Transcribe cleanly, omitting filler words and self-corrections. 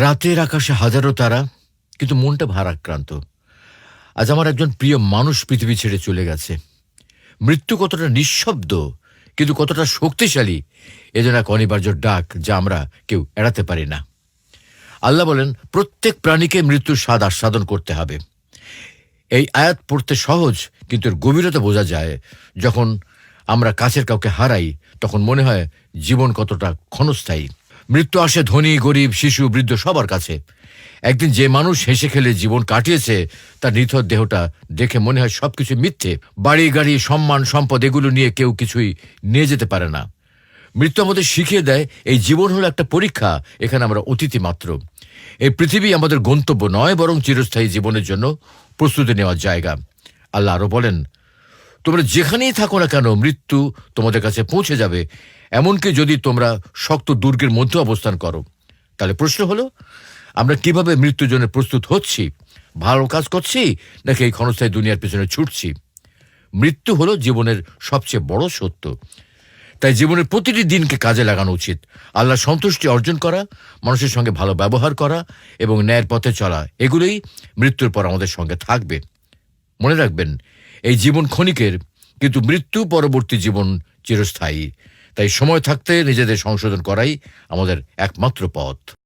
রাতের আকাশে হাজারো তারা, কিন্তু মনটা ভারাক্রান্ত। আজ আমার একজন প্রিয় মানুষ পৃথিবী ছেড়ে চলে গেছে। মৃত্যু কতটা নিঃশব্দ, কিন্তু কতটা শক্তিশালী, এ যেন এক অনিবার্য ডাক, যা আমরা কেউ এড়াতে পারি না। আল্লাহ বলেন, প্রত্যেক প্রাণীকে মৃত্যুর স্বাদ আস্বাদন করতে হবে। এই আয়াত পড়তে সহজ, কিন্তু এর গভীরতা বোঝা যায়। যখন আমরা কাছের কাউকে হারাই, তখন মনে হয় জীবন কতটা ক্ষণস্থায়ী। মৃত্যু আসে ধনী, গরিব, শিশু, বৃদ্ধ সবার কাছে। একদিন যে মানুষ হেসে খেলে জীবন কাটিয়েছে, তার নিথর দেহটা দেখে মনে হয় সবকিছু মিথ্যে। বাড়ি, গাড়ি, সম্মান, সম্পদ, এগুলো নিয়ে কেউ কিছুই নিয়ে যেতে পারে না। মৃত্যু আমাদের শিখিয়ে দেয়, এই জীবন হলো একটা পরীক্ষা, এখানে আমরা অতিথি মাত্র। এই পৃথিবী আমাদের গন্তব্য নয়, বরং চিরস্থায়ী জীবনের জন্য প্রস্তুতি নেওয়ার জায়গা। আল্লাহ আরো বলেন, তোমরা যেখানেই থাকো না কেন, মৃত্যু তোমাদের কাছে পৌঁছে যাবে, এমনকি যদি তোমরা শক্ত দুর্গের মধ্যে অবস্থান করো। তাহলে প্রশ্ন হলো, আমরা কিভাবে মৃত্যুর জন্য প্রস্তুত হচ্ছি? ভালো কাজ করছি, নাকি এই ক্ষণস্থায়ী দুনিয়ার পেছনে ছুটছি? মৃত্যু হলো জীবনের সবচেয়ে বড় সত্য। তাই জীবনের প্রতিটি দিনকে কাজে লাগানো উচিত। আল্লাহ সন্তুষ্টি অর্জন করা, মানুষের সঙ্গে ভালো ব্যবহার করা এবং ন্যায়ের পথে চলা, এগুলোই মৃত্যুর পর আমাদের সঙ্গে থাকবে। মনে রাখবেন, এই জীবন ক্ষণিকের, কিন্তু মৃত্যু পরবর্তী জীবন চিরস্থায়ী। তাই সময় থাকতে নিজেদের সংশোধন করাই আমাদের একমাত্র পথ।